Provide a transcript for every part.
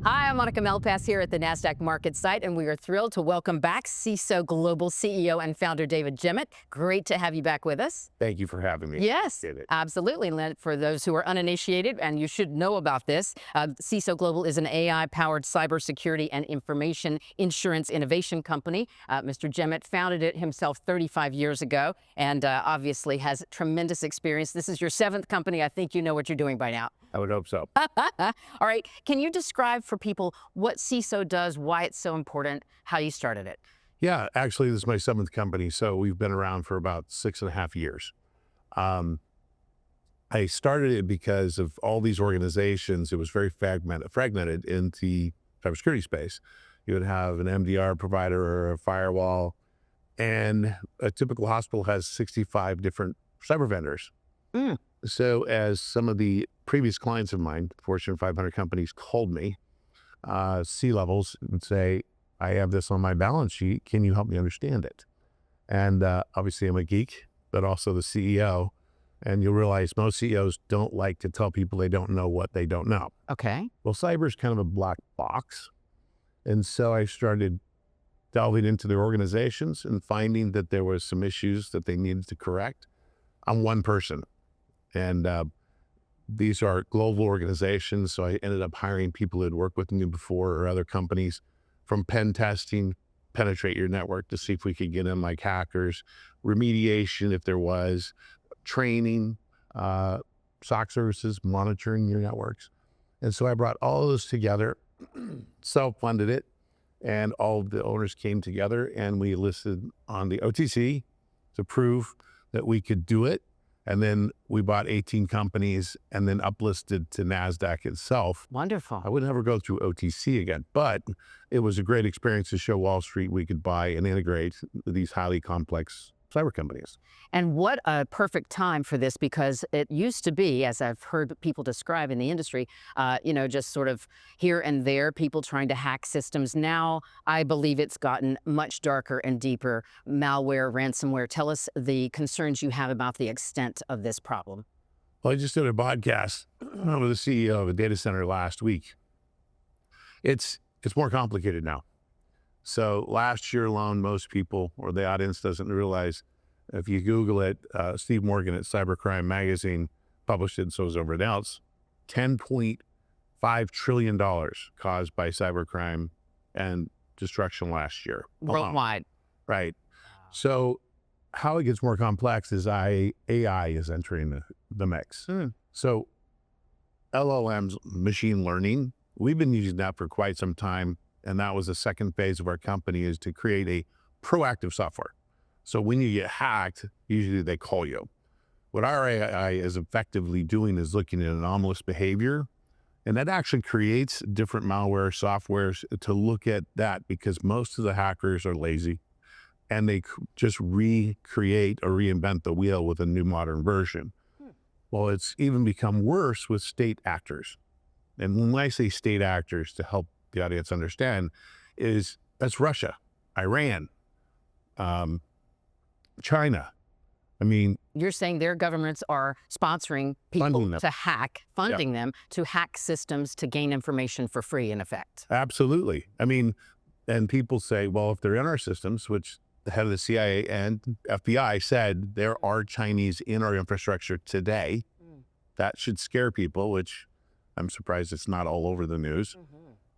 Hi, I'm Monica Melpass here at the NASDAQ market site, and we are thrilled to welcome back CISO Global CEO and founder David Gemmett. Great to have you back with us. Thank you for having me. Yes, Did it. absolutely. For those who are uninitiated, and you should know about this, CISO Global is an AI-powered cybersecurity and information insurance innovation company. Mr. Gemmett founded it himself 35 years ago, and obviously has tremendous experience. This is your seventh company. I think you know what you're doing by now. I would hope so. All right. Can you describe for people what CISO does, why it's so important, how you started it? Yeah, actually, this is my seventh company, so we've been around for about 6.5 years. Um, I started it because of all these organizations. It was very fragmented in the cybersecurity space. You would have an MDR provider or a firewall, and a typical hospital has 65 different cyber vendors. Mm. So as some of the previous clients of mine, Fortune 500 companies, called me, C-levels, and say, I have this on my balance sheet. Can you help me understand it? And obviously I'm a geek, but also the CEO. And you'll realize most CEOs don't like to tell people they don't know what they don't know. Okay. Well, cyber is kind of a black box. And so I started delving into their organizations and finding that there was some issues that they needed to correct. I'm one person. And these are global organizations. So I ended up hiring people who had worked with me before or other companies, from pen testing, penetrate your network to see if we could get in like hackers, remediation if there was, training, SOC services, monitoring your networks. And so I brought all of those together, self-funded it, and all of the owners came together and we listed on the OTC to prove that we could do it. And then we bought 18 companies and then uplisted to NASDAQ itself. Wonderful. I would never go through OTC again, but it was a great experience to show Wall Street we could buy and integrate these highly complex cyber companies. And what a perfect time for this, because it used to be, as I've heard people describe in the industry, just sort of here and there, people trying to hack systems. Now, I believe it's gotten much darker and deeper. Malware, ransomware. Tell us the concerns you have about the extent of this problem. Well, I just did a podcast with the CEO of a data center last week. It's more complicated now. So last year alone, most people or the audience doesn't realize, if you Google it, Steve Morgan at Cybercrime Magazine published it, and so is everyone else, $10.5 trillion caused by cybercrime and destruction last year. Worldwide. Right. So how it gets more complex is AI is entering the mix. So LLMs, machine learning, we've been using that for quite some time. And that was the second phase of our company, is to create a proactive software. So when you get hacked, usually they call you. What our AI is effectively doing is looking at anomalous behavior, and that actually creates different malware softwares to look at that, because most of the hackers are lazy and they just recreate or reinvent the wheel with a new modern version. Well, it's even become worse with state actors. And when I say state actors, to help the audience understand, that's Russia, Iran, China. I mean, You're saying their governments are sponsoring people to hack, funding them to hack systems to gain information for free, in effect. Absolutely. I mean, and people say, well, if they're in our systems, which the head of the CIA and FBI said there are Chinese in our infrastructure today, that should scare people, which I'm surprised it's not all over the news.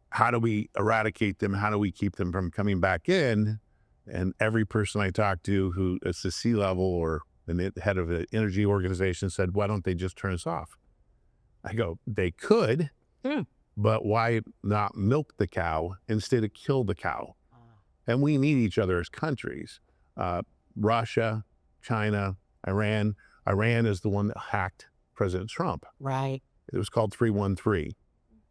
How do we eradicate them? How do we keep them from coming back in? And every person I talked to who is the C-level or the head of an energy organization said, why don't they just turn us off? I go, they could, but why not milk the cow instead of kill the cow? And we need each other as countries. Russia, China, Iran. Iran is the one that hacked President Trump. Right. It was called 313.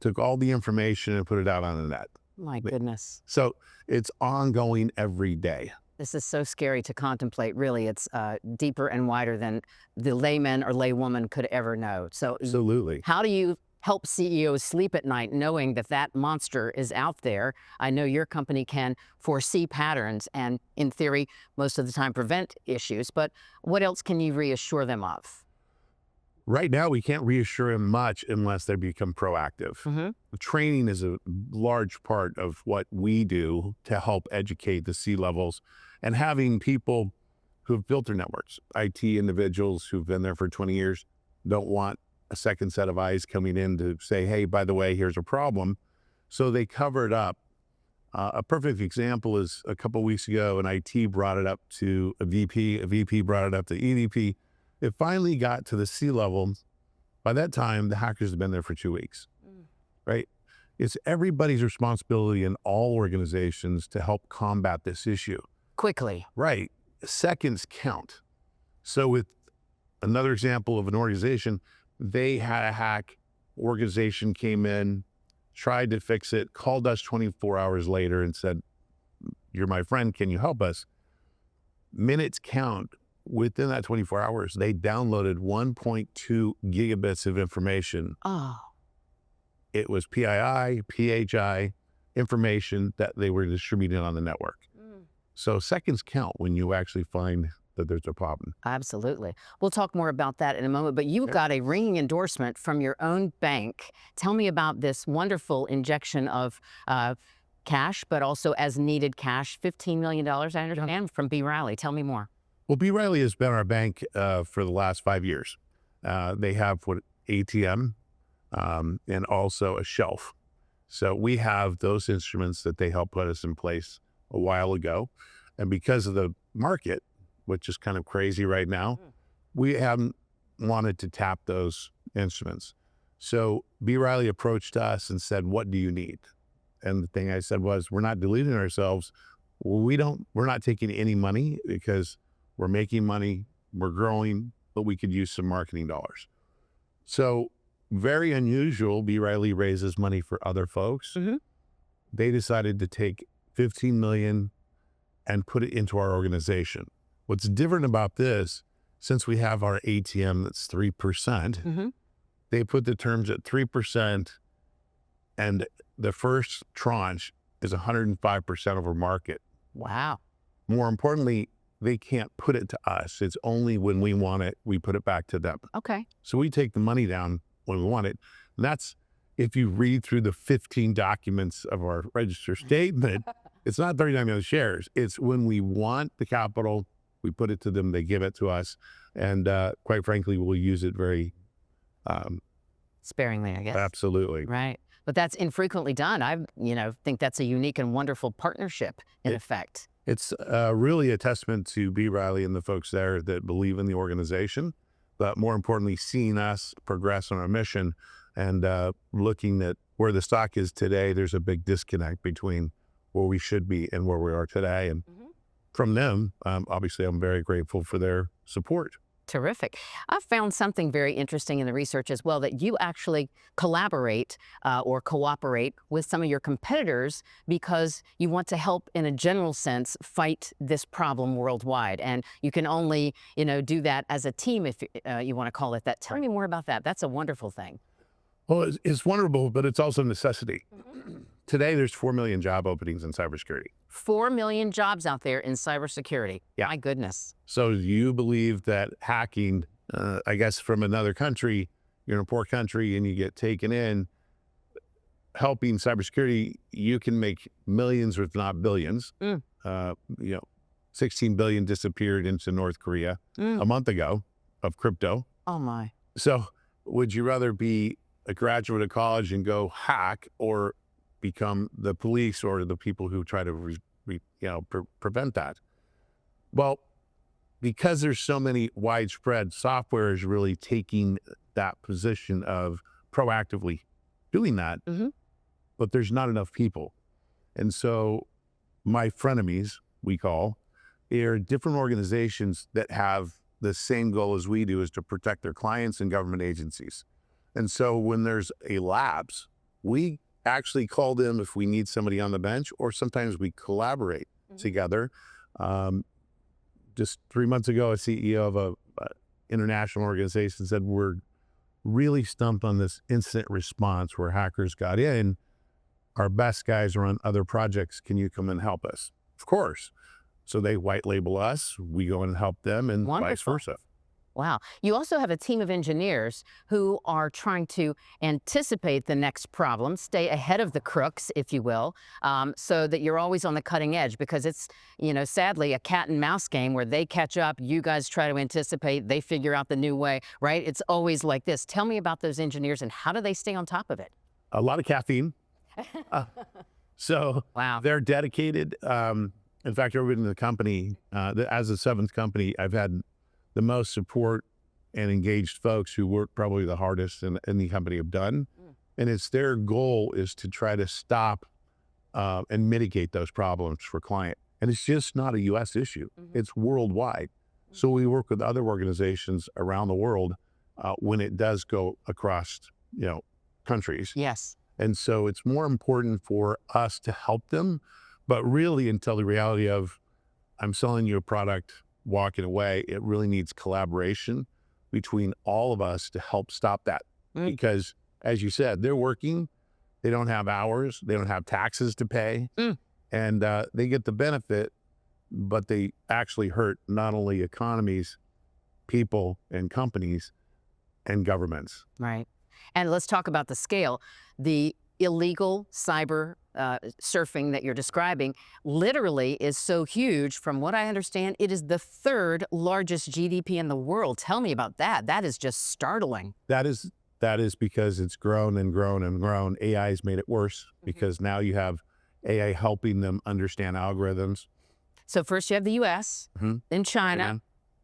Took all the information and put it out on the net. My goodness. So it's ongoing every day. This is so scary to contemplate. Really, it's deeper and wider than the layman or laywoman could ever know. So Absolutely. how do you help CEOs sleep at night knowing that that monster is out there? I know your company can foresee patterns and, in theory, most of the time prevent issues, but what else can you reassure them of? Right now, we can't reassure them much unless they become proactive. Training is a large part of what we do to help educate the C-levels, and having people who've built their networks, IT individuals who've been there for 20 years, don't want a second set of eyes coming in to say, hey, by the way, here's a problem. So they cover it up. A perfect example is a couple of weeks ago, an IT brought it up to a VP brought it up to EVP. It finally got to the C-level. By that time, the hackers have been there for 2 weeks, right? It's everybody's responsibility in all organizations to help combat this issue. Quickly. Right. Seconds count. So with another example of an organization, they had a hack, organization came in, tried to fix it, called us 24 hours later and said, you're my friend, can you help us? Minutes count. Within that 24 hours, they downloaded 1.2 gigabits of information. Oh. It was PII, PHI information that they were distributing on the network. So seconds count when you actually find that there's a problem. Absolutely. We'll talk more about that in a moment, but you've got a ringing endorsement from your own bank. Tell me about this wonderful injection of cash, but also as needed cash, $15 million, I understand, from B. Riley. Tell me more. Well, B. Riley has been our bank for the last 5 years. They have what ATM and also a shelf. So we have those instruments that they helped put us in place a while ago. And because of the market, which is kind of crazy right now, we haven't wanted to tap those instruments. So B. Riley approached us and said, what do you need? And the thing I said was, we're not deluding ourselves. We're not taking any money because we're making money, we're growing, but we could use some marketing dollars. So very unusual, B. Riley raises money for other folks. They decided to take 15 million and put it into our organization. What's different about this, since we have our ATM that's 3%, they put the terms at 3%, and the first tranche is 105% of our market. Wow. More importantly, they can't put it to us. It's only when we want it, we put it back to them. Okay. So we take the money down when we want it. And that's, if you read through the 15 documents of our register statement, it's not 39 million shares. It's when we want the capital, we put it to them, they give it to us. And quite frankly, we'll use it very sparingly, I guess. Absolutely. Right. But that's infrequently done. I, think that's a unique and wonderful partnership in effect. It's really a testament to B. Riley and the folks there that believe in the organization, but more importantly, seeing us progress on our mission and looking at where the stock is today. There's a big disconnect between where we should be and where we are today. And from them, obviously, I'm very grateful for their support. Terrific. I found something very interesting in the research as well, that you actually collaborate or cooperate with some of your competitors because you want to help, in a general sense, fight this problem worldwide. And you can only, do that as a team, if you want to call it that. Tell me more about that. That's a wonderful thing. Well, it's wonderful, but it's also a necessity. Today, there's 4 million job openings in cybersecurity. 4 million jobs out there in cybersecurity. Yeah. My goodness. So you believe that hacking, I guess, from another country, you're in a poor country and you get taken in, helping cybersecurity, you can make millions, if not billions. 16 billion disappeared into North Korea a month ago of crypto. Oh, my. So would you rather be a graduate of college and go hack, or become the police or the people who try to prevent that? Well, because there's so many widespread, software is really taking that position of proactively doing that, but there's not enough people. And so my frenemies, we call, are different organizations that have the same goal as we do, is to protect their clients and government agencies. And so when there's a lapse, we actually call them if we need somebody on the bench, or sometimes we collaborate together. Just 3 months ago, a CEO of a international organization said, we're really stumped on this incident response where hackers got in. Our best guys are on other projects. Can you come and help us? Of course. So they white label us, we go and help them, and vice versa. Wow. You also have a team of engineers who are trying to anticipate the next problem, stay ahead of the crooks, if you will, so that you're always on the cutting edge because it's, sadly, a cat and mouse game where they catch up, you guys try to anticipate, they figure out the new way, right? It's always like this. Tell me about those engineers and how do they stay on top of it? A lot of caffeine. So Wow. they're dedicated. In fact, everybody in the company, as a seventh company, I've had the most support and engaged folks who work probably the hardest in the company have done. And it's their goal is to try to stop and mitigate those problems for client. And it's just not a US issue. It's worldwide. So we work with other organizations around the world when it does go across, countries. Yes. And so it's more important for us to help them, but really until the reality of I'm selling you a product, walking away, it really needs collaboration between all of us to help stop that. Because as you said, they're working, they don't have hours, they don't have taxes to pay, and they get the benefit, but they actually hurt not only economies, people and companies and governments. Right. And let's talk about the scale. The illegal cyber surfing that you're describing literally is so huge. From what I understand, it is the third largest GDP in the world. Tell me about that. That is just startling. That is because it's grown and grown and grown. AI has made it worse because now you have AI helping them understand algorithms. So first you have the US, then China, China.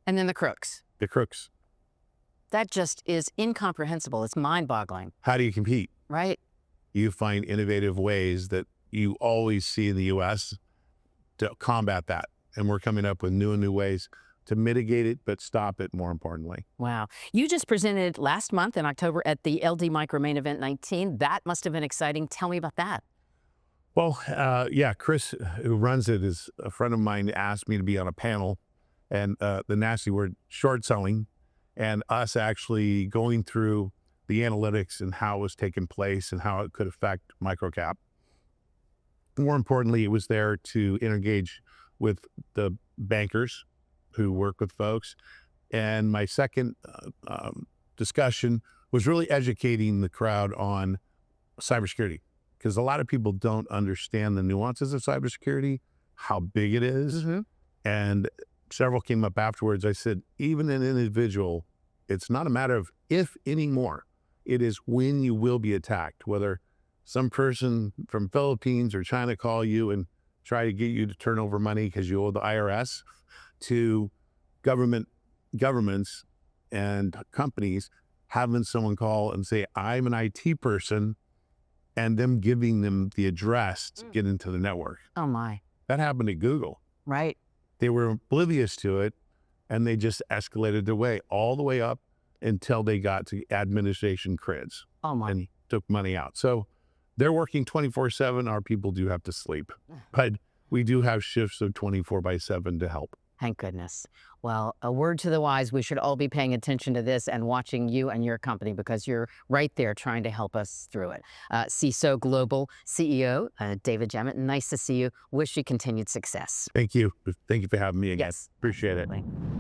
and then the crooks. The crooks. That just is incomprehensible. It's mind-boggling, How do you compete? right? You find innovative ways that you always see in the US to combat that. And we're coming up with new and new ways to mitigate it, but stop it more importantly. Wow. You just presented last month in October at the LD Micro Main Event 19. That must have been exciting. Tell me about that. Well, yeah, Chris, who runs it, is a friend of mine, asked me to be on a panel, and the nasty word, short selling, and us actually going through the analytics and how it was taking place and how it could affect microcap. More importantly, it was there to engage with the bankers who work with folks. And my second discussion was really educating the crowd on cybersecurity, because a lot of people don't understand the nuances of cybersecurity, how big it is. And several came up afterwards. I said, even an individual, it's not a matter of if anymore. It is when you will be attacked, whether some person from Philippines or China call you and try to get you to turn over money because you owe the IRS, to governments and companies having someone call and say, I'm an IT person, and them giving them the address to get into the network. Oh my. That happened at Google. Right. They were oblivious to it, and they just escalated their way all the way up until they got to administration creds Oh my. and took money out. So they're working 24/7. Our people do have to sleep, but we do have shifts of 24/7 to help. Thank goodness. Well, a word to the wise, we should all be paying attention to this and watching you and your company because you're right there trying to help us through it. CISO Global CEO, David Jemmett, nice to see you. Wish you continued success. Thank you. Thank you for having me again. Yes. Appreciate it. Absolutely.